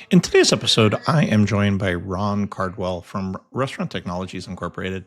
In today's episode, I am joined by Ron Cardwell from Restaurant Technologies Incorporated.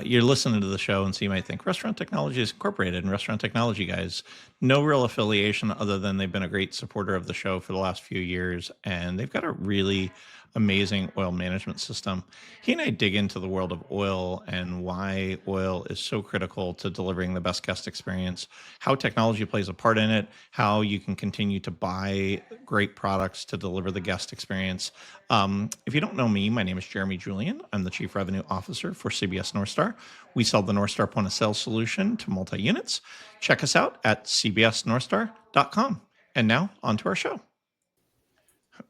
You're listening to the show, and so you might think Restaurant Technologies Incorporated and Restaurant Technology guys, no real affiliation other than they've been a great supporter of the show for the last few years, and they've got a really amazing oil management system. He and I dig into the world of oil and why oil is so critical to delivering the best guest experience, how technology plays a part in it, how you can continue to buy great products to deliver the guest experience. If you don't know me, my name is Jeremy Julian. I'm the Chief Revenue Officer for CBS North Star. We sell the North Star point of sale solution to multi-units. Check us out at cbsnorthstar.com. And now on to our show.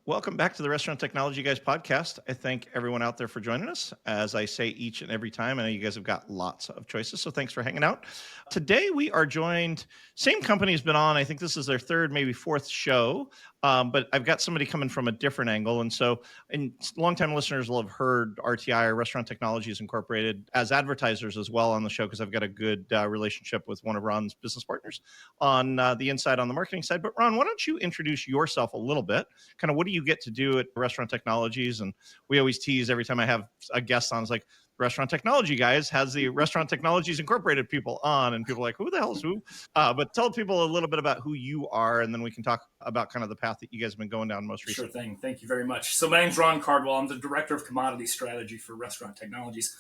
Welcome back to the Restaurant Technology Guys podcast. I thank everyone out there for joining us. As I say each and every time, I know you guys have got lots of choices, so thanks for hanging out. Today we are joined, same company has been on, I think this is their third, maybe fourth show, but I've got somebody coming from a different angle. And longtime listeners will have heard RTI, or Restaurant Technologies Incorporated, as advertisers as well on the show, because I've got a good relationship with one of Ron's business partners on the inside, on the marketing side. But Ron, why don't you introduce yourself a little bit? Kind of what do you get to do at Restaurant Technologies? And we always tease every time I have a guest on, it's like, Restaurant Technology Guys has the Restaurant Technologies Incorporated people on, and people are like, who the hell is who? But tell people a little bit about who you are, and then we can talk about kind of the path that you guys have been going down most recently. Sure thing. Thank you very much. So my name's Ron Cardwell. I'm the Director of Commodity Strategy for Restaurant Technologies.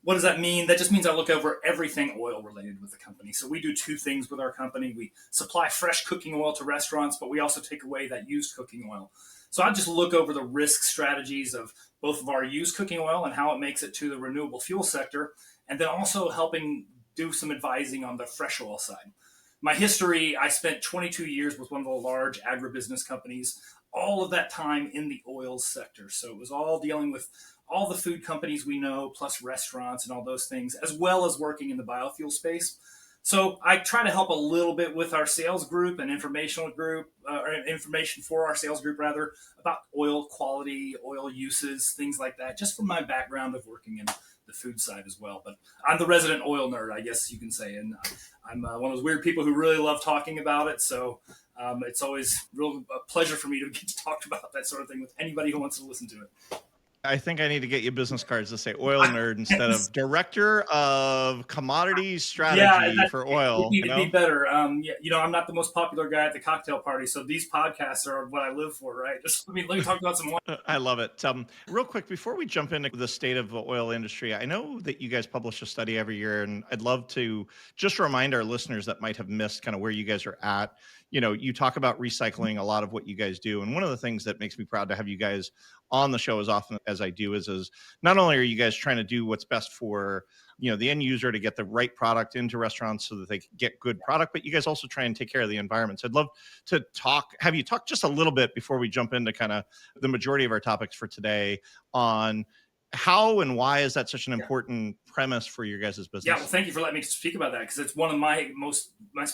What does that mean? That just means I look over everything oil related with the company. So we do two things with our company. We supply fresh cooking oil to restaurants, but we also take away that used cooking oil. So I just look over the risk strategies of both of our used cooking oil and how it makes it to the renewable fuel sector, and then also helping do some advising on the fresh oil side. My history, I spent 22 years with one of the large agribusiness companies, all of that time in the oils sector. So it was all dealing with all the food companies we know, plus restaurants and all those things, as well as working in the biofuel space. So I try to help a little bit with our sales group and information for our sales group, rather, about oil quality, oil uses, things like that, just from my background of working in the food side as well. But I'm the resident oil nerd, I guess you can say. And I'm one of those weird people who really love talking about it. So it's always a pleasure for me to get to talk about that sort of thing with anybody who wants to listen to it. I think I need to get you business cards that say oil nerd instead of director of commodity strategy for oil. It'd be better. I'm not the most popular guy at the cocktail party, so these podcasts are what I live for, right? Just let me talk about some oil. I love it. Real quick, before we jump into the state of the oil industry, I know that you guys publish a study every year, and I'd love to just remind our listeners that might have missed kind of where you guys are at. You talk about recycling a lot of what you guys do. And one of the things that makes me proud to have you guys on the show as often as I do is not only are you guys trying to do what's best for, the end user to get the right product into restaurants so that they get good product, but you guys also try and take care of the environment. So I'd love to have you talk just a little bit before we jump into kind of the majority of our topics for today on how and why is that such an important premise for your guys' business? Yeah, well, thank you for letting me speak about that, because it's one of my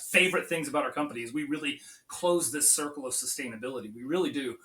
favorite things about our company is we really close this circle of sustainability. We really do.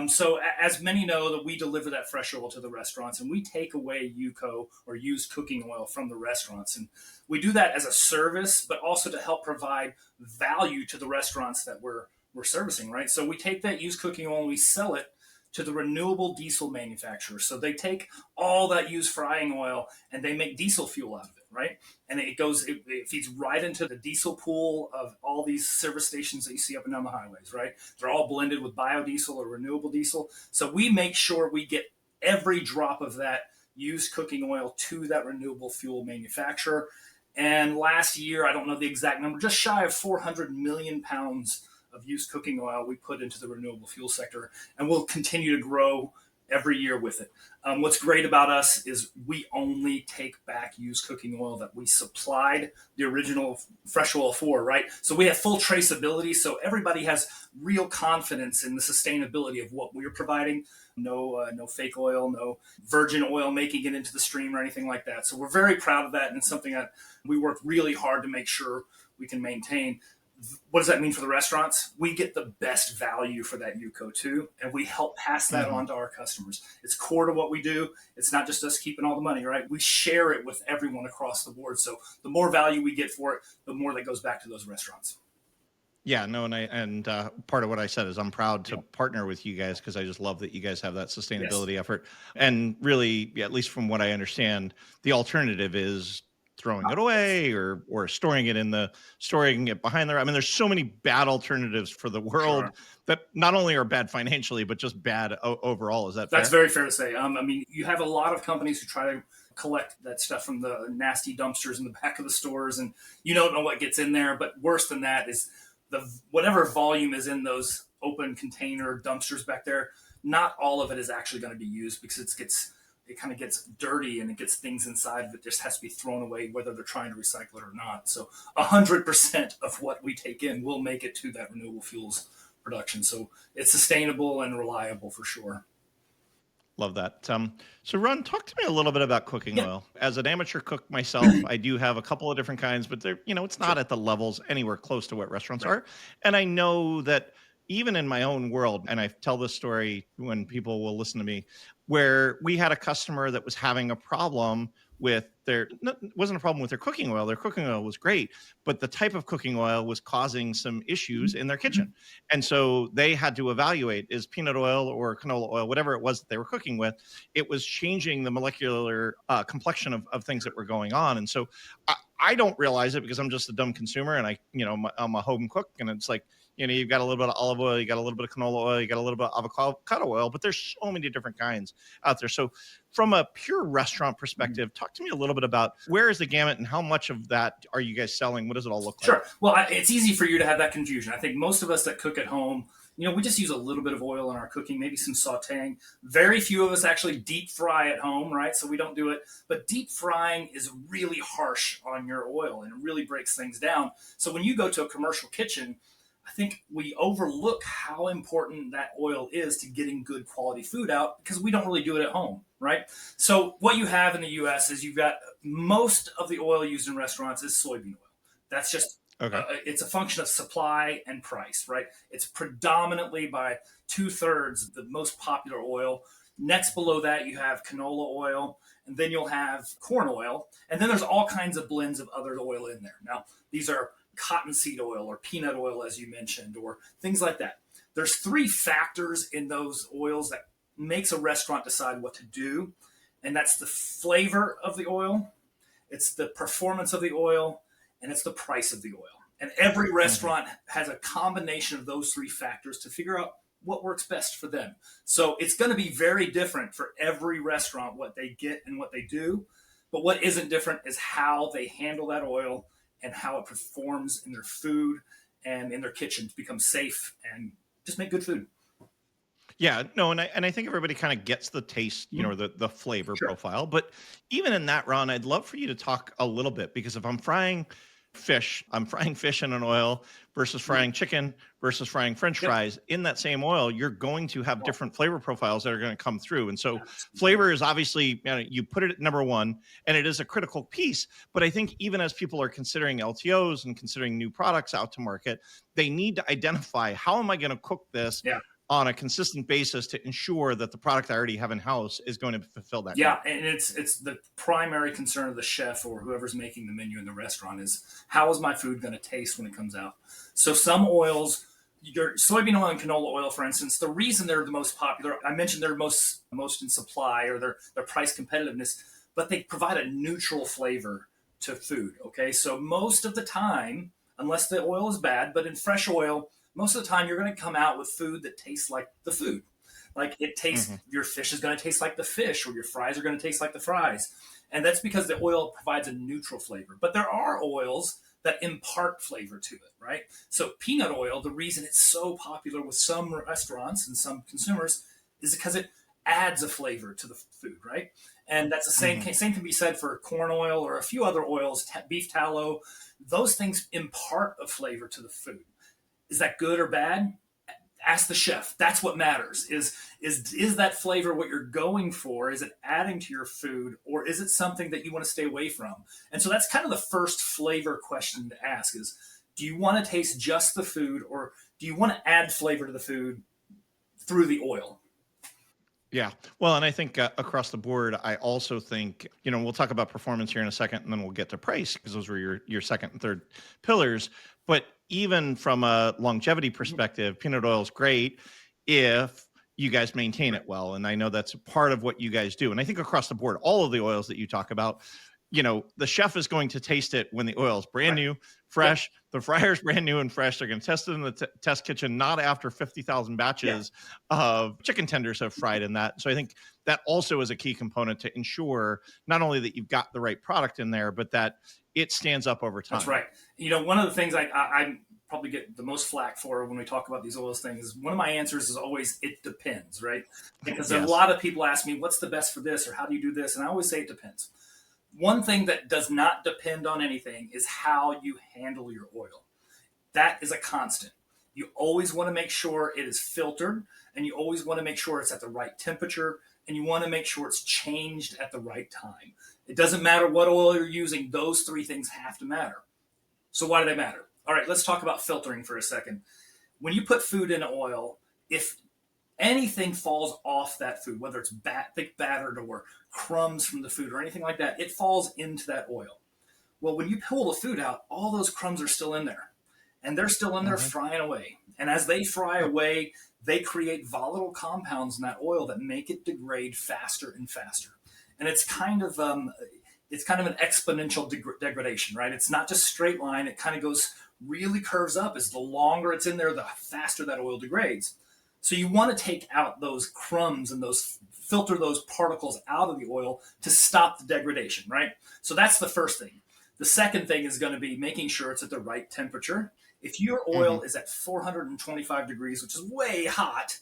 So as many know, that we deliver that fresh oil to the restaurants, and we take away UCO or used cooking oil from the restaurants. And we do that as a service, but also to help provide value to the restaurants that we're servicing, right? So we take that used cooking oil and we sell it to the renewable diesel manufacturers. So they take all that used frying oil and they make diesel fuel out of it, right? And it feeds right into the diesel pool of all these service stations that you see up and down the highways, right? They're all blended with biodiesel or renewable diesel. So we make sure we get every drop of that used cooking oil to that renewable fuel manufacturer. And last year, I don't know the exact number, just shy of 400 million pounds of used cooking oil we put into the renewable fuel sector, and we'll continue to grow every year with it. What's great about us is we only take back used cooking oil that we supplied the original fresh oil for, right? So we have full traceability, so everybody has real confidence in the sustainability of what we're providing. No fake oil, no virgin oil making it into the stream or anything like that. So we're very proud of that, and it's something that we work really hard to make sure we can maintain. What does that mean for the restaurants? We get the best value for that UCO too, and we help pass that on to our customers. It's core to what we do. It's not just us keeping all the money, right? We share it with everyone across the board. So the more value we get for it, the more that goes back to those restaurants. Yeah, no, and part of what I said is I'm proud to partner with you guys because I just love that you guys have that Yes. sustainability effort. And really, yeah, at least from what I understand, the alternative is throwing it Yes. away or storing it behind there. I mean, there's so many bad alternatives for the Sure. world that not only are bad financially, but just bad overall. Is that That's fair? very fair to say. I mean, you have a lot of companies who try to collect that stuff from the nasty dumpsters in the back of the stores, and you don't know what gets in there. But worse than that is the whatever volume is in those open container dumpsters back there. Not all of it is actually going to be used because it kind of gets dirty and it gets things inside of it just has to be thrown away whether they're trying to recycle it or not. So 100% of what we take in will make it to that renewable fuels production. So it's sustainable and reliable for sure. Love that. So, Ron, talk to me a little bit about cooking Yeah, oil. As an amateur cook myself, I do have a couple of different kinds, but it's not sure. at the levels anywhere close to what restaurants Right. are. And I know that even in my own world, and I tell this story when people will listen to me, where we had a customer that was having a problem with wasn't a problem with their cooking oil. Their cooking oil was great, but the type of cooking oil was causing some issues in their kitchen. Mhm. And so they had to evaluate, is peanut oil or canola oil, whatever it was that they were cooking with, it was changing the molecular complexion of things that were going on. And so I don't realize it because I'm just a dumb consumer and I'm a home cook. And it's like, you've got a little bit of olive oil, you got a little bit of canola oil, you got a little bit of avocado oil, but there's so many different kinds out there. So from a pure restaurant perspective, talk to me a little bit about where is the gamut and how much of that are you guys selling? What does it all look like? Sure. Well, it's easy for you to have that confusion. I think most of us that cook at home, we just use a little bit of oil in our cooking, maybe some sauteing. Very few of us actually deep fry at home, right? So we don't do it. But deep frying is really harsh on your oil and it really breaks things down. So when you go to a commercial kitchen, I think we overlook how important that oil is to getting good quality food out because we don't really do it at home, right? So what you have in the US is you've got most of the oil used in restaurants is soybean oil. That's just Okay. it's a function of supply and price, right? It's predominantly by 2/3 the most popular oil. Next below that, you have canola oil, and then you'll have corn oil, and then there's all kinds of blends of other oil in there. Now, these are cottonseed oil or peanut oil, as you mentioned, or things like that. There's three factors in those oils that makes a restaurant decide what to do, and that's the flavor of the oil, it's the performance of the oil, and it's the price of the oil. And every Mhm. restaurant has a combination of those three factors to figure out what works best for them. So it's going to be very different for every restaurant what they get and what they do. But what isn't different is how they handle that oil and how it performs in their food and in their kitchen to become safe and just make good food. Yeah, no, and I think everybody kind of gets the taste, Mm-hmm. the flavor Sure. profile. But even in that, Ron, I'd love for you to talk a little bit because if I'm frying fish, I'm frying fish in an oil versus Mm-hmm. frying chicken versus frying French Yep. fries in that same oil, you're going to have Oh, different flavor profiles that are going to come through. And so absolutely. flavor is obviously, you put it at number one, and it is a critical piece. But I think even as people are considering LTOs and considering new products out to market, they need to identify how am I going to cook this Yeah. on a consistent basis to ensure that the product I already have in house is going to fulfill that Yeah, need. and it's the primary concern of the chef or whoever's making the menu in the restaurant is how is my food going to taste when it comes out. So some oils, your soybean oil and canola oil, for instance, the reason they're the most popular, I mentioned they're most in supply or their price competitiveness, but they provide a neutral flavor to food. Okay, so most of the time, unless the oil is bad, but in fresh oil, most of the time you're going to come out with food that tastes like the food. Like it tastes, Mhm. your fish is going to taste like the fish, or your fries are going to taste like the fries. And that's because the oil provides a neutral flavor. But there are oils that impart flavor to it, right? So peanut oil, the reason it's so popular with some restaurants and some consumers is because it adds a flavor to the food, right? And that's the same. Mhm. Same can be said for corn oil or a few other oils, beef tallow. Those things impart a flavor to the food. Is that good or bad? Ask the chef. That's what matters. Is that flavor what you're going for? Is it adding to your food, or is it something that you want to stay away from? And so that's kind of the first flavor question to ask: is do you want to taste just the food, or do you want to add flavor to the food through the oil? Yeah. Well, and I think across the board, I also think, we'll talk about performance here in a second, and then we'll get to price because those were your second and third pillars. But even from a longevity Mhm. perspective, peanut oil is great if you guys maintain Right. it well. And I know that's part of what you guys do. And I think across the board, all of the oils that you talk about, the chef is going to taste it when the oil is brand Right. new, Yep. fresh. The fryer's brand new and fresh. They're going to test it in the test kitchen, not after 50,000 Yeah. batches of chicken tenders have fried in that. So I think that also is a key component to ensure not only that you've got the right product in there, but that it stands up over That's time. right. One of the things I probably get the most flack for when we talk about these oils things, one of my answers is always it depends, right? Because a Yes. lot of people ask me, what's the best for this or how do you do this? And I always say it depends. One thing that does not depend on anything is how you handle your oil. That is a constant. You always want to make sure it is filtered, and you always want to make sure it's at the right temperature, and you want to make sure it's changed at the right time. It doesn't matter what oil you're using, those three things have to matter. So, why do they matter? All right, let's talk about filtering for a second. When you put food in oil, if anything falls off that food, whether it's thick battered or crumbs from the food or anything like that, it falls into that oil. Well, when you pull the food out, all those crumbs are still in there and they're still in there Mhm. frying away. And as they fry away, they create volatile compounds in that oil that make it degrade faster and faster. And it's kind of an exponential degradation, right? It's not just straight line. It kind of goes really curves up. As the longer it's in there, the faster that oil degrades. So you want to take out those crumbs and those filter those particles out of the oil to stop the degradation, right? So that's the first thing. The second thing is going to be making sure it's at the right temperature. If your Mhm. oil is at 425 degrees, which is way hot,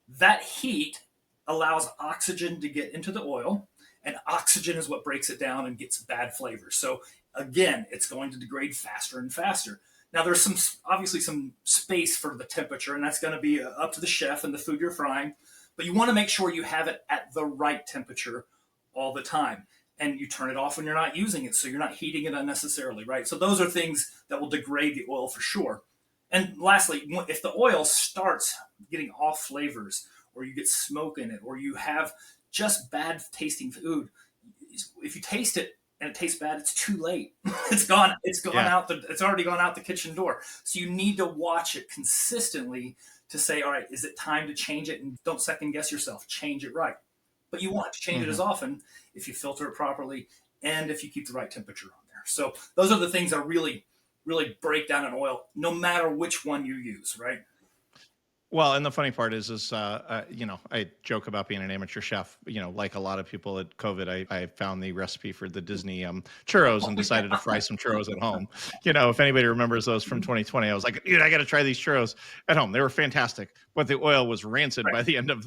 that heat allows oxygen to get into the oil, and oxygen is what breaks it down and gets bad flavors. So again, it's going to degrade faster and faster. Now there's obviously some space for the temperature, and that's going to be up to the chef and the food you're frying. But you want to make sure you have it at the right temperature all the time, and you turn it off when you're not using it, so you're not heating it unnecessarily, right? So those are things that will degrade the oil for sure. And lastly, if the oil starts getting off flavors, or you get smoke in it, or you have just bad tasting food, if you taste it and it tastes bad, it's too late. It's gone. It's gone Yeah. out. It's already gone out the kitchen door. So you need to watch it consistently to say, all right, is it time to change it? And don't second guess yourself. Change it right. But you want to change it as Mhm. often if you filter it properly and if you keep the right temperature on there. So those are the things that really break down an oil, no matter which one you use, right? Well, and the funny part is, I joke about being an amateur chef. Like a lot of people at COVID, I found the recipe for the Disney churros and Oh, decided to yeah. fry some churros at home. If anybody remembers those from 2020, I was like, dude, I got to try these churros at home. They were fantastic, but the oil was rancid Right. by the end of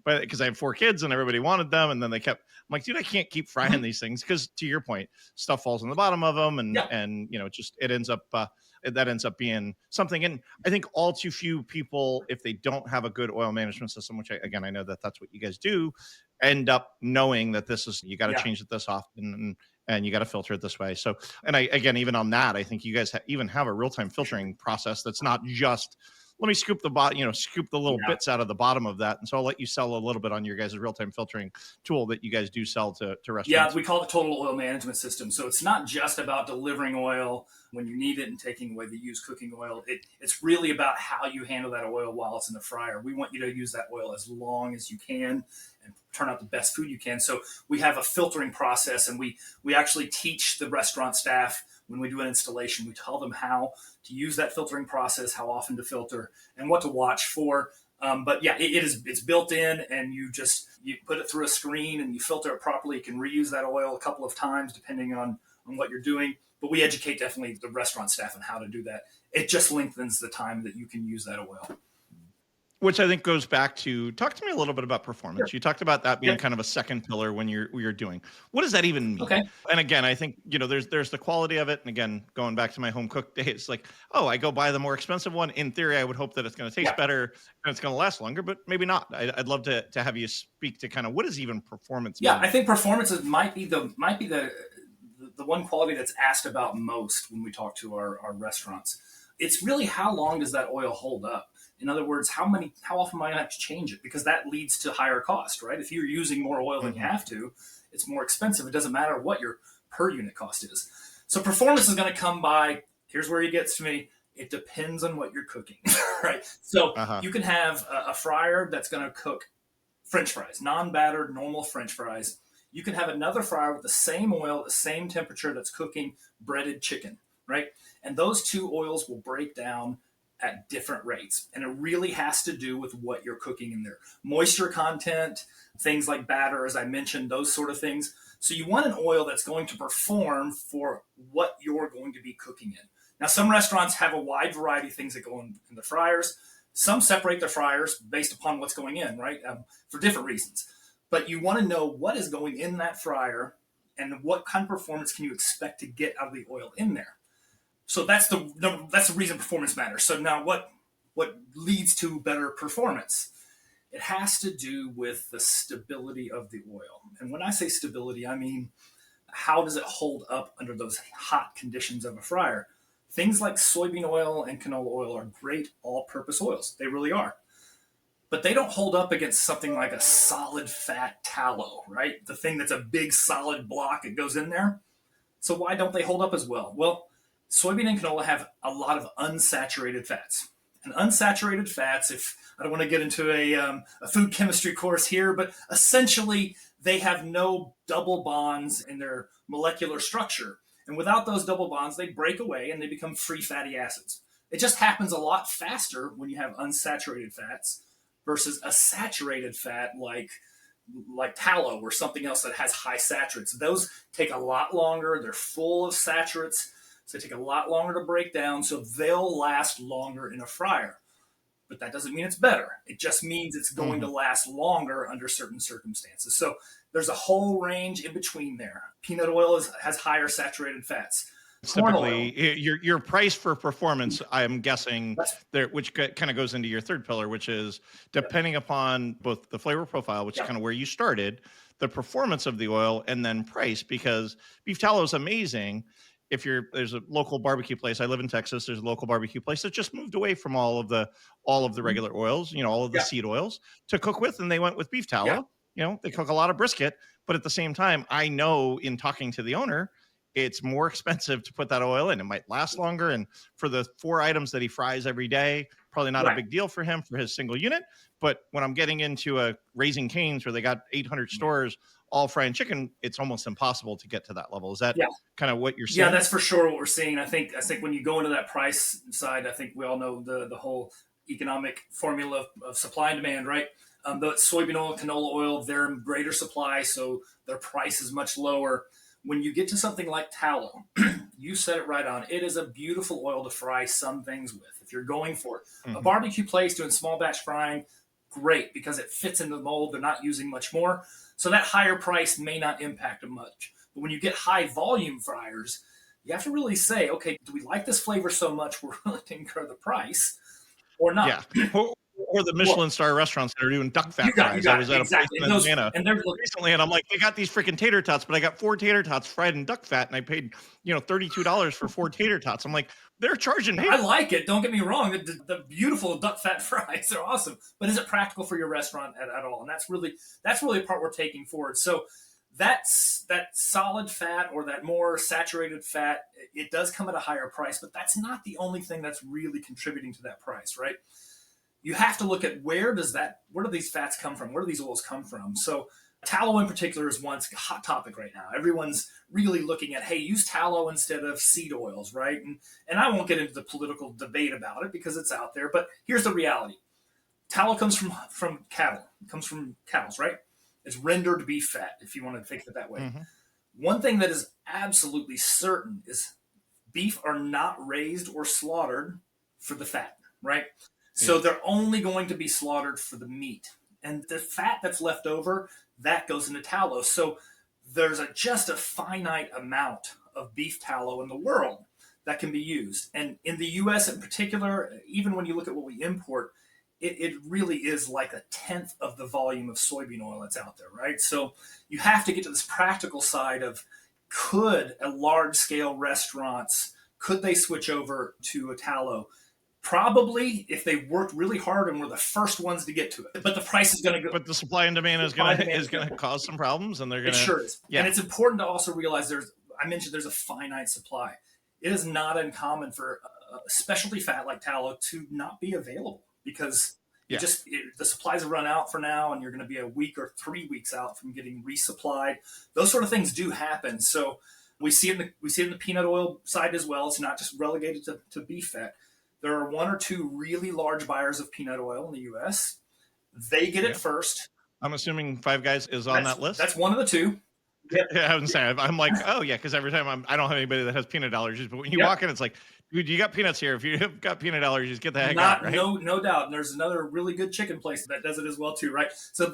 because I have four kids and everybody wanted them, and then they kept. I'm like, dude, I can't keep frying Mhm. these things because, to your point, stuff falls on the bottom of them, and Yeah. it ends up. That ends up being something. And I think all too few people, if they don't have a good oil management system, which again, I know that that's what you guys do, end up knowing that this is, you got to Yeah. change it this often, and you got to filter it this way. So, and again, even on that, I think you guys even have a real time For sure. filtering process that's not just, let me scoop the little Yeah. bits out of the bottom of that. And so I'll let you sell a little bit on your guys' real time filtering tool that you guys do sell to Yeah, restaurants. we call it total oil management system. So it's not just about delivering oil when you need it and taking away the used cooking oil. It's really about how you handle that oil while it's in the fryer. We want you to use that oil as long as you can and turn out the best food you can. So we have a filtering process, and we actually teach the restaurant staff when we do an installation. We tell them how to use that filtering process, how often to filter, and what to watch for. But yeah, it's built in, and you put it through a screen and you filter it properly. You can reuse that oil a couple of times depending on what you're doing. But we educate definitely the restaurant staff on how to do that. It just lengthens the time that you can use that oil. Which I think goes back to, talk to me a little bit about Sure. performance. You talked about that being Yep. kind of a second pillar when you're doing. What does that even mean? Okay. And again, I think there's the quality of it. And again, going back to my home cook days, like, oh, I go buy the more expensive one. In theory, I would hope that it's going to taste Yeah. better and it's going to last longer, but maybe not. I'd love to have you speak to kind of what does even performance Yeah, mean? I think performances might be the one quality that's asked about most when we talk to our restaurants. It's really how long does that oil hold up? In other words, how often am I going to have to change it? Because that leads to higher cost, right? If you're using more oil than you have to, it's more expensive. It doesn't matter what your per unit cost is. So performance is going to come by, here's where it gets to me. It depends on what you're cooking, right? So you can have a fryer that's going to cook French fries, non-battered, normal French fries. You can have another fryer with the same oil, the same temperature that's cooking breaded chicken, right? And those two oils will break down at different rates. And it really has to do with what you're cooking in there. Moisture content, things like batter, as I mentioned, those sort of things. So you want an oil that's going to perform for what you're going to be cooking in. Now, some restaurants have a wide variety of things that go in the fryers. Some separate their fryers based upon what's going in, right? For different reasons. But you want to know what is going in that fryer and what kind of performance can you expect to get out of the oil in there. So that's the reason performance matters. So now what leads to better performance? It has to do with the stability of the oil. And when I say stability, I mean, how does it hold up under those hot conditions of a fryer? Things like soybean oil and canola oil are great all-purpose oils. They really are. But they don't hold up against something like a solid fat tallow, right? The thing that's a big solid block that goes in there. So why don't they hold up as well? Well, soybean and canola have a lot of unsaturated fats. And unsaturated fats, if I don't want to get into a food chemistry course here, but essentially they have no double bonds in their molecular structure. And without those double bonds, they break away and they become free fatty acids. It just happens a lot faster when you have unsaturated fats versus a saturated fat like tallow or something else that has high saturates. Those take a lot longer. They're full of saturates, so they take a lot longer to break down, so they'll last longer in a fryer. But that doesn't mean it's better. It just means it's going to last longer under certain circumstances. So there's a whole range in between there. Peanut oil has higher saturated fats. Typically, your price for performance, I'm guessing, there, which kind of goes into your third pillar, which is depending upon both the flavor profile, which is kind of where you started, the performance of the oil, and then price, because beef tallow is amazing. If there's a local barbecue place, I live in Texas, there's a local barbecue place that just moved away from all of the regular oils, all of the seed oils to cook with, and they went with beef tallow. They cook a lot of brisket, but at the same time, I know in talking to the owner, it's more expensive to put that oil in. It might last longer. And for the 4 items that he fries every day, probably not a big deal for him for his single unit. But when I'm getting into a Raising Cane's where they got 800 stores all frying chicken, it's almost impossible to get to that level. Is that kind of what you're seeing? Yeah, that's for sure what we're seeing. I think when you go into that price side, I think we all know the whole economic formula of supply and demand, right? The soybean oil, canola oil, they're in greater supply, so their price is much lower. When you get to something like tallow, you said it right on. It is a beautiful oil to fry some things with. If you're going for it. A barbecue place doing small batch frying, great, because it fits into the mold. They're not using much more. So that higher price may not impact them much. But when you get high volume fryers, you have to really say, okay, do we like this flavor so much we're willing to incur the price or not? Yeah. Or the Michelin star restaurants that are doing duck fat fries. I was at a place in Atlanta recently, and I'm like, they got these freaking tater tots, but I got 4 tater tots fried in duck fat, and I paid $32 for 4 tater tots. I'm like, they're charging me. I like it. Don't get me wrong. The beautiful duck fat fries are awesome, but is it practical for your restaurant at all? And that's really the part we're taking forward. So that solid fat or that more saturated fat, it does come at a higher price, but that's not the only thing that's really contributing to that price, right? You have to look at where do these fats come from? Where do these oils come from? So tallow in particular is one hot topic right now. Everyone's really looking at, hey, use tallow instead of seed oils, right? And I won't get into the political debate about it because it's out there, but here's the reality. Tallow comes from cattle. It comes from cows, right? It's rendered beef fat, if you want to think of it that way. One thing that is absolutely certain is beef are not raised or slaughtered for the fat, right? So they're only going to be slaughtered for the meat. And the fat that's left over, that goes into tallow. So there's just a finite amount of beef tallow in the world that can be used. And in the U.S. in particular, even when you look at what we import, it really is like 1/10 of the volume of soybean oil that's out there, right? So you have to get to this practical side of, could a large-scale restaurants, could they switch over to a tallow? Probably if they worked really hard and were the first ones to get to it. But the price is going to go. But the supply and demand is Supply and gonna demand is gonna cause some problems, and they're It gonna, sure is. And yeah, it's important to also realize I mentioned there's a finite supply. It is not uncommon for specialty fat like tallow to not be available because yeah, the supplies have run out for now, and you're going to be a week or 3 weeks out from getting resupplied. Those sort of things do happen. So we see it in the peanut oil side as well. It's not just relegated to beef fat. There are one or two really large buyers of peanut oil in the U.S. They get it yeah. first. I'm assuming Five Guys is on that list. That's one of the two. Yeah, I was saying, I'm like, oh yeah, because every time I don't have anybody that has peanut allergies, but when you Yep. walk in, it's like, dude, you got peanuts here. If you've got peanut allergies, get the heck Not out, right? no doubt. And there's another really good chicken place that does it as well too, right? So Yep.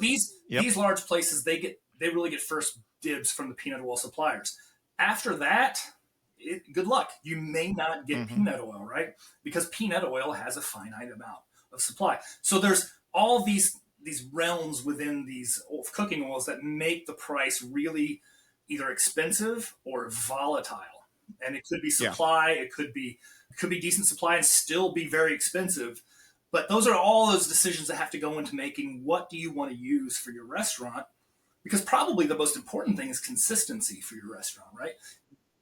these large places they really get first dibs from the peanut oil suppliers. After that, good luck. You may not get peanut oil, right? Because peanut oil has a finite amount of supply. So there's all these realms within these cooking oils that make the price really either expensive or volatile. And it could be supply, it could be decent supply and still be very expensive. But those are all those decisions that have to go into making what do you want to use for your restaurant? Because probably the most important thing is consistency for your restaurant, right?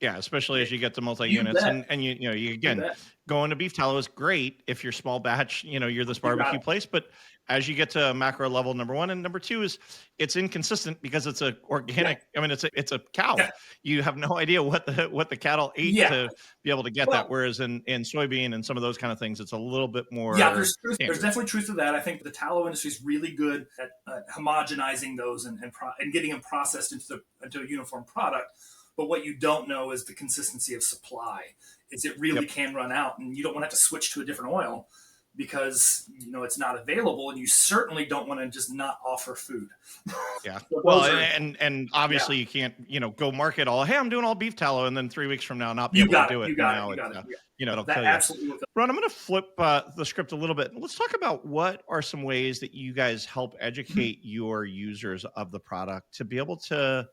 Yeah, especially as you get to multi-units, and you again, going to beef tallow is great if you're small batch, you're this barbecue place, but as you get to macro level, number one, and number two is it's inconsistent because it's a organic. I mean, it's a cow. Yeah. You have no idea what the cattle ate to be able to get that. Whereas in soybean and some of those kind of things, it's a little bit more. Yeah, there's definitely truth to that. I think the tallow industry is really good at homogenizing those and getting them processed into a uniform product. But what you don't know is the consistency of supply. Is it really can run out, and you don't want to have to switch to a different oil because it's not available, and you certainly don't want to just not offer food. Yeah. Well, and obviously you can't go market all. Hey, I'm doing all beef tallow, and then 3 weeks from now not be able to do it. You got it. It'll kill you. Absolutely. Ron, I'm going to flip the script a little bit. Let's talk about what are some ways that you guys help educate your users of the product to be able to.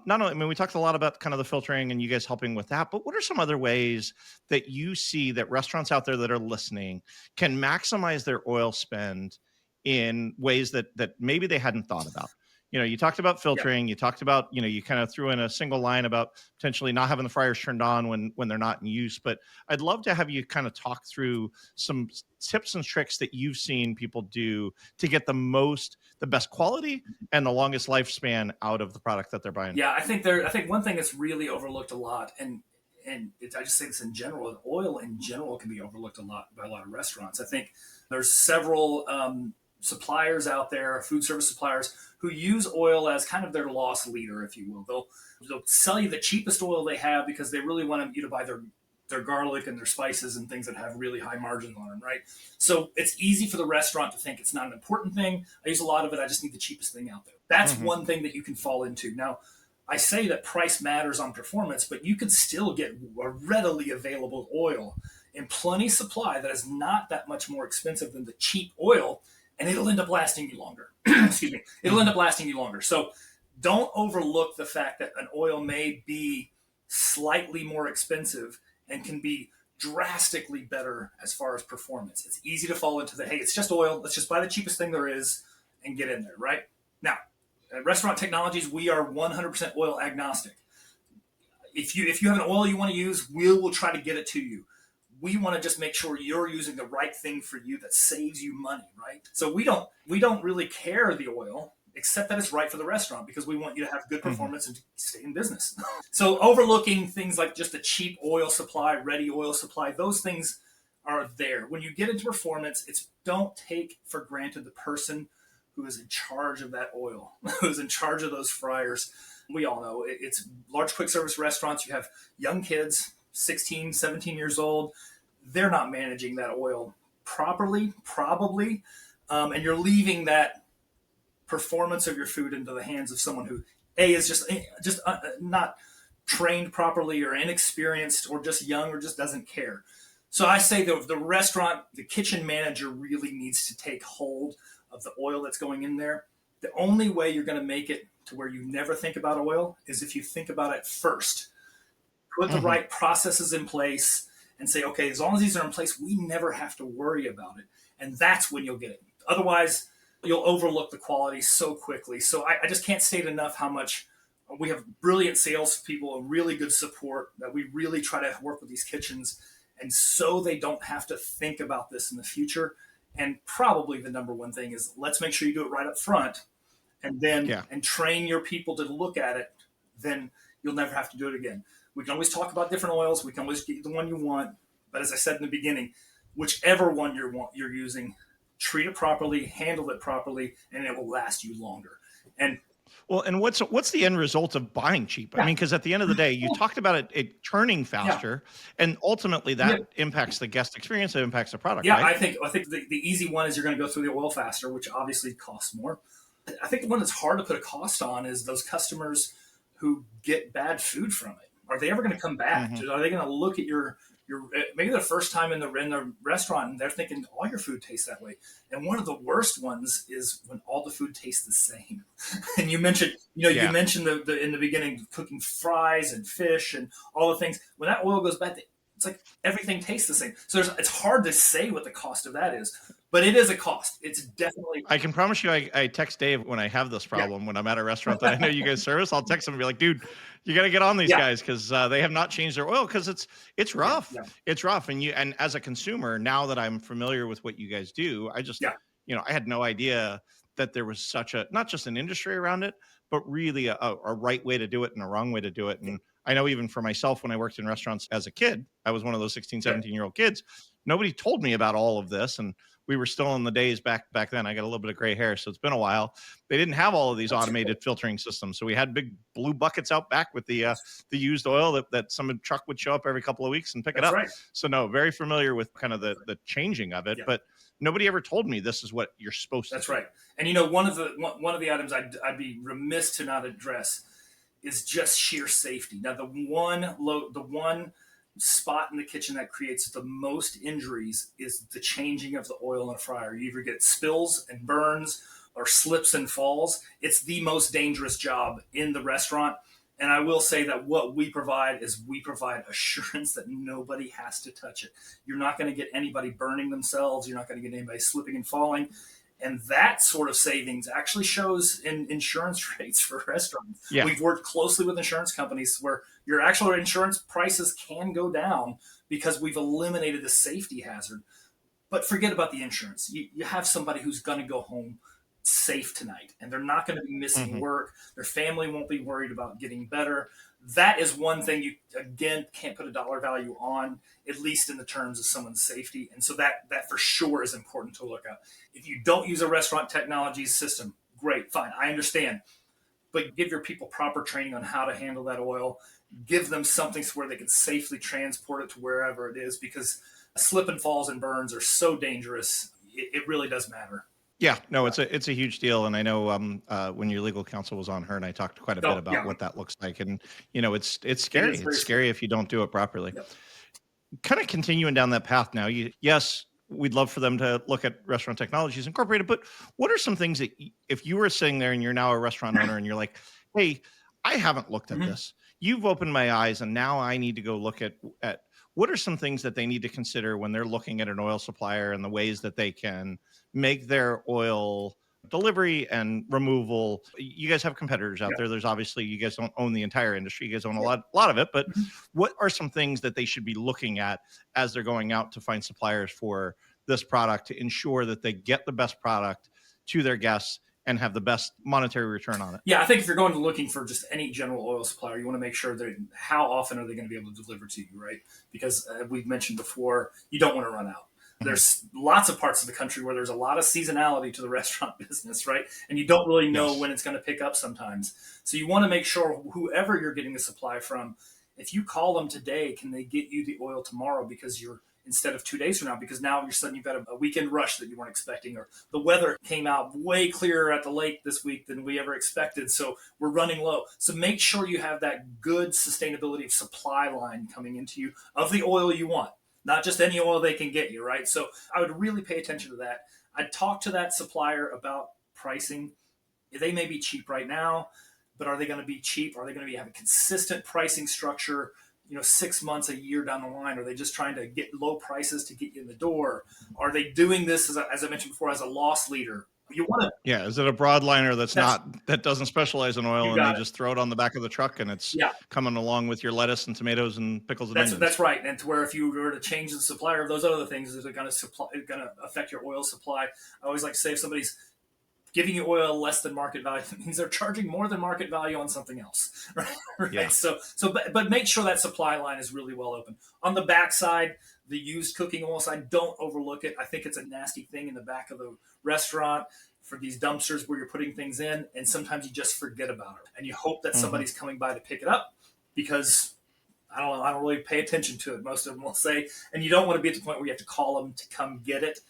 Not only, we talked a lot about kind of the filtering and you guys helping with that, but what are some other ways that you see that restaurants out there that are listening can maximize their oil spend in ways that maybe they hadn't thought about? You talked about filtering, you talked about, you kind of threw in a single line about potentially not having the fryers turned on when they're not in use, but I'd love to have you kind of talk through some tips and tricks that you've seen people do to get the best quality and the longest lifespan out of the product that they're buying. Yeah, I think one thing that's really overlooked a lot, and I just say this in general, oil in general can be overlooked a lot by a lot of restaurants. I think there's several suppliers out there, food service suppliers, who use oil as kind of their loss leader, if you will. They'll sell you the cheapest oil they have because they really want you to buy their garlic and their spices and things that have really high margins on them, right? So it's easy for the restaurant to think it's not an important thing. I use a lot of it. I just need the cheapest thing out there. That's one thing that you can fall into. Now, I say that price matters on performance, but you can still get a readily available oil in plenty supply that is not that much more expensive than the cheap oil, and it'll end up lasting you longer. Excuse me. It'll end up lasting you longer. So don't overlook the fact that an oil may be slightly more expensive and can be drastically better as far as performance. It's easy to fall into hey, it's just oil. Let's just buy the cheapest thing there is and get in there, right? Now, at Restaurant Technologies, we are 100% oil agnostic. If you have an oil you want to use, we'll try to get it to you. We want to just make sure you're using the right thing for you that saves you money, right? So we don't really care the oil, except that it's right for the restaurant because we want you to have good performance and to stay in business. So overlooking things like just a cheap oil supply, ready oil supply, those things are there. When you get into performance, don't take for granted the person who is in charge of that oil, who is in charge of those fryers. We all know it's large quick service restaurants. You have young kids, 16, 17 years old. They're not managing that oil properly, probably. And you're leaving that performance of your food into the hands of someone who is just not trained properly or inexperienced or just young or just doesn't care. So I say the kitchen manager really needs to take hold of the oil that's going in there. The only way you're going to make it to where you never think about oil is if you think about it first. Put the right processes in place and say, okay, as long as these are in place, we never have to worry about it. And that's when you'll get it. Otherwise, you'll overlook the quality so quickly. So I just can't state enough how much we have brilliant salespeople and really good support that we really try to work with these kitchens. And so they don't have to think about this in the future. And probably the number one thing is let's make sure you do it right up front and then Yeah. and train your people to look at it. Then you'll never have to do it again. We can always talk about different oils. We can always get the one you want. But as I said in the beginning, whichever one you're using, treat it properly, handle it properly, and it will last you longer. And Well, and what's the end result of buying cheap? I yeah, mean, because at the end of the day, you talked about it turning yeah, faster, and ultimately yeah, that impacts the guest experience. It impacts the product, yeah. right? I think the easy one is you're going to go through the oil faster, which obviously costs more. I think the one that's hard to put a cost on is those customers who get bad food from it. Are they ever going to come back? Hmm. Are they going to look at your maybe the first time in the restaurant and they're thinking all your food tastes that way? And one of the worst ones is when all the food tastes the same. And you mentioned you Yeah. mentioned the in the beginning cooking fries and fish and all the things. When that oil goes bad, it's like everything tastes the same. So it's hard to say what the cost of that is, but it is a cost. It's definitely I can promise you, I text Dave when I have this yeah. problem when I'm at a restaurant that I know you guys service. I'll text him and be like, "Dude, you got to get on these Yeah, guys because they have not changed their oil because it's yeah, rough. yeah, It's rough." And as a consumer, now that I'm familiar with what you guys do, I just yeah. I had no idea that there was such a not just an industry around it, but really a right way to do it and a wrong way to do it. Yeah. And I know even for myself, when I worked in restaurants as a kid, I was one of those 16, Yeah, 17-year-old kids. Nobody told me about all of this. And we were still in the days back then. I got a little bit of gray hair, so it's been a while. They didn't have all of these that's right. automated filtering systems, so we had big blue buckets out back with the used oil that some truck would show up every couple of weeks and pick it That's up. right. So no, very familiar with kind of the changing of it, Yeah, but nobody ever told me this is what you're supposed to that's do. right. And one of the items I'd be remiss to not address is just sheer safety. Now the one spot in the kitchen that creates the most injuries is the changing of the oil in a fryer. You either get spills and burns or slips and falls. It's the most dangerous job in the restaurant. And I will say that what we provide assurance that nobody has to touch it. You're not going to get anybody burning themselves. You're not going to get anybody slipping and falling. And that sort of savings actually shows in insurance rates for restaurants. Yeah. We've worked closely with insurance companies where your actual insurance prices can go down because we've eliminated the safety hazard. But forget about the insurance. You have somebody who's going to go home safe tonight and they're not going to be missing Hmm. work. Their family won't be worried about getting better. That is one thing you, again, can't put a dollar value on, at least in the terms of someone's safety. And so that for sure is important to look at. If you don't use a restaurant technology system, great, fine, I understand. But give your people proper training on how to handle that oil. Give them something where they can safely transport it to wherever it is, because slip and falls and burns are so dangerous. It really does matter. Yeah, no, Yeah. it's a huge deal, and I know when your legal counsel was on, her and I talked quite a bit Oh, about yeah. what that looks like, and it's It scary. is It's very scary scary. if you don't do it properly. Yep. Kind of continuing down that path now. Yes, we'd love for them to look at Restaurant Technologies Incorporated, but what are some things that if you were sitting there and you're now a restaurant owner and you're like, hey, I haven't looked at Mhm. this. You've opened my eyes, and now I need to go look at what are some things that they need to consider when they're looking at an oil supplier and the ways that they can make their oil delivery and removal. You guys have competitors out Yeah. there. There's obviously, you guys don't own the entire industry. You guys own a Sure. lot of it, but Mhm. what are some things that they should be looking at as they're going out to find suppliers for this product to ensure that they get the best product to their guests and have the best monetary return on it? Yeah, I think if you're going to looking for just any general oil supplier, you want to make sure that how often are they going to be able to deliver to you, right? Because we've mentioned before, you don't want to run out. Mhm. There's lots of parts of the country where there's a lot of seasonality to the restaurant business, right? And you don't really know Yes. when it's going to pick up sometimes. So you want to make sure whoever you're getting the supply from, if you call them today, can they get you the oil tomorrow because you're instead of 2 days from now, because now you're suddenly you've got a weekend rush that you weren't expecting, or the weather came out way clearer at the lake this week than we ever expected. So we're running low. So make sure you have that good sustainability of supply line coming into you of the oil you want, not just any oil they can get you, right? So I would really pay attention to that. I'd talk to that supplier about pricing. They may be cheap right now, but are they going to be cheap? Are they going to have a consistent pricing structure? 6 months, a year down the line? Are they just trying to get low prices to get you in the door? Are they doing this, as I mentioned before, as a loss leader? You want to, Yeah, is it a broadliner that's, that doesn't specialize in oil you and they got it. just throw it on the back of the truck and it's Yeah, coming along with your lettuce and tomatoes and pickles and that's onions? right. And to where if you were to change the supplier of those other things, is it going to affect your oil supply? I always like to say if somebody's giving you oil less than market value, that means they're charging more than market value on something else, right? Right. Yeah. But make sure that supply line is really well open. On the backside, the used cooking oil side, don't overlook it. I think it's a nasty thing in the back of the restaurant for these dumpsters where you're putting things in, and sometimes you just forget about it, and you hope that Hmm. somebody's coming by to pick it up because I don't know. I don't really pay attention to it. Most of them will say, and you don't want to be at the point where you have to call them to come get it.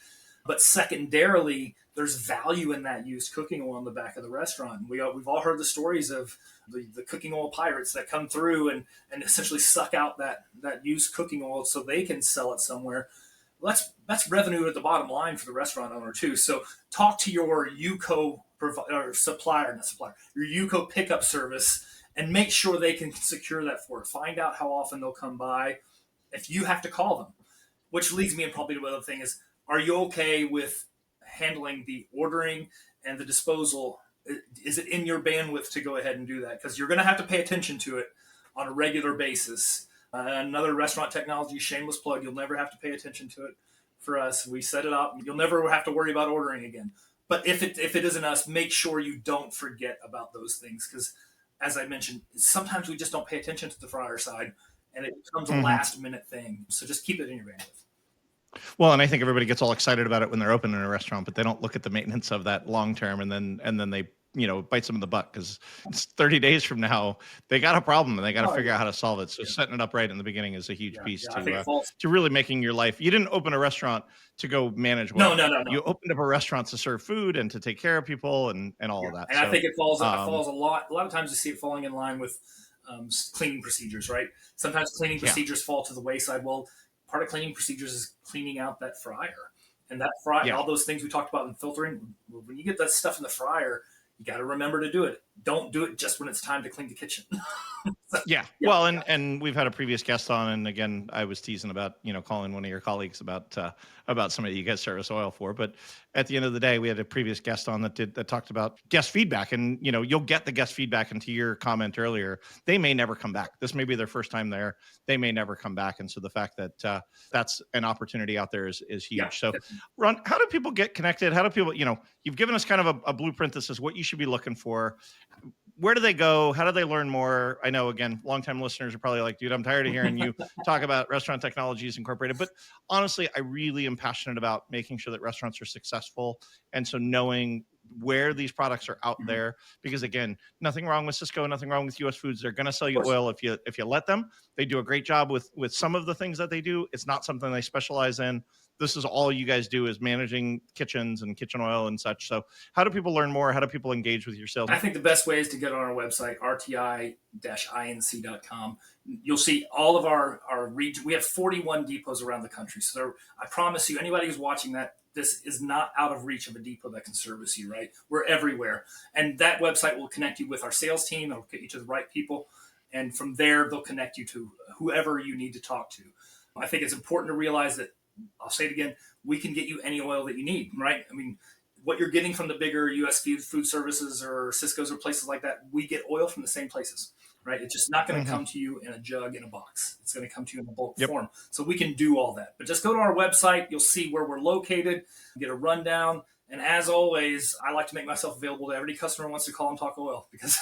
But secondarily, there's value in that used cooking oil in the back of the restaurant. We've all heard the stories of the cooking oil pirates that come through and essentially suck out that used cooking oil so they can sell it somewhere. Well, that's revenue at the bottom line for the restaurant owner too. So talk to your UCO or supplier, not supplier, your UCO pickup service, and make sure they can secure that for it. Find out how often they'll come by if you have to call them. Which leads me and probably to another thing is, are you okay with handling the ordering and the disposal? Is it in your bandwidth to go ahead and do that? Because you're going to have to pay attention to it on a regular basis. Another restaurant technology shameless plug. You'll never have to pay attention to it. For us, we set it up. You'll never have to worry about ordering again. But if it isn't us, make sure you don't forget about those things because, as I mentioned, sometimes we just don't pay attention to the fryer side, and it becomes a Hmm. last minute thing. So just keep it in your bandwidth. Well, and I think everybody gets all excited about it when they're open in a restaurant, but they don't look at the maintenance of that long term, and then they bites them in the butt because it's 30 days from now they got a problem and they got to Oh figure yeah, out how to solve it. So yeah, setting it up right in the beginning is a huge yeah, piece yeah. I think it falls. to really making your life. You didn't open a restaurant to go manage No, well. no, no, no. You opened up a restaurant to serve food and to take care of people and all Yeah, of that. and I So think it falls. It um, falls a lot. A lot of times you see it falling in line with cleaning procedures, right? Sometimes cleaning yeah, procedures fall to the wayside. Well, part of cleaning procedures is cleaning out that fryer, and that fry. yeah. All those things we talked about in filtering. When you get that stuff in the fryer, you got to remember to do it. Don't do it just when it's time to clean the kitchen. So, Yeah. yeah, Well, yeah. and we've had a previous guest on, and again, I was teasing about calling one of your colleagues about somebody you get service oil for. But at the end of the day, we had a previous guest on that talked about guest feedback, and you'll get the guest feedback. And to your comment earlier, they may never come back. This may be their first time there. They may never come back, and so the fact that that's an opportunity out there is Yeah. huge. So, Ron, how do people get connected? How do people you've given us kind of a blueprint. This is what you should be looking for. Where do they go? How do they learn more? I know, again, longtime listeners are probably like, dude, I'm tired of hearing you talk about Restaurant Technologies Incorporated. But honestly, I really am passionate about making sure that restaurants are successful. And so knowing where these products are out Mhm. there, because again, nothing wrong with Cisco, nothing wrong with US Foods. They're going to sell Of you course. oil if you let them. They do a great job with some of the things that they do. It's not something they specialize in. This is all you guys do is managing kitchens and kitchen oil and such. So how do people learn more? How do people engage with your sales? I think the best way is to get on our website, rti-inc.com. You'll see all of our region. We have 41 depots around the country. So I promise you, anybody who's watching that, this is not out of reach of a depot that can service you, right? We're everywhere. And that website will connect you with our sales team. It'll get you to the right people. And from there, they'll connect you to whoever you need to talk to. I think it's important to realize that, I'll say it again, we can get you any oil that you need, right? I mean, what you're getting from the bigger US food services or Cisco's or places like that, we get oil from the same places, right? It's just not going to Mm-hmm. come to you in a jug in a box. It's going to come to you in a bulk Yep. form. So we can do all that. But just go to our website. You'll see where we're located, get a rundown. And as always, I like to make myself available to every customer who wants to call and talk oil because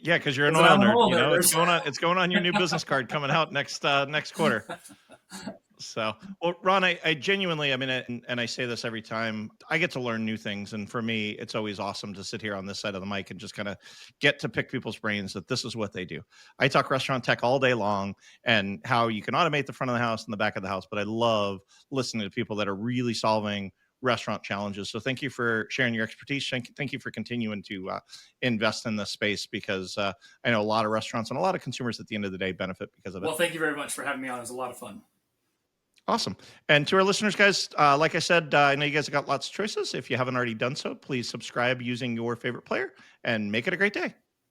Yeah, because you're an I'm oil an nerd. oil nerd. It's going on your new business card coming out next quarter. So, well, Ron, I genuinely, I mean, and I say this every time, I get to learn new things. And for me, it's always awesome to sit here on this side of the mic and just kind of get to pick people's brains that this is what they do. I talk restaurant tech all day long and how you can automate the front of the house and the back of the house, but I love listening to people that are really solving restaurant challenges. So thank you for sharing your expertise. Thank you for continuing to invest in this space because I know a lot of restaurants and a lot of consumers at the end of the day benefit because of it. Well, thank you very much for having me on. It was a lot of fun. Awesome. And to our listeners, guys, like I said, I know you guys have got lots of choices. If you haven't already done so, please subscribe using your favorite player and make it a great day.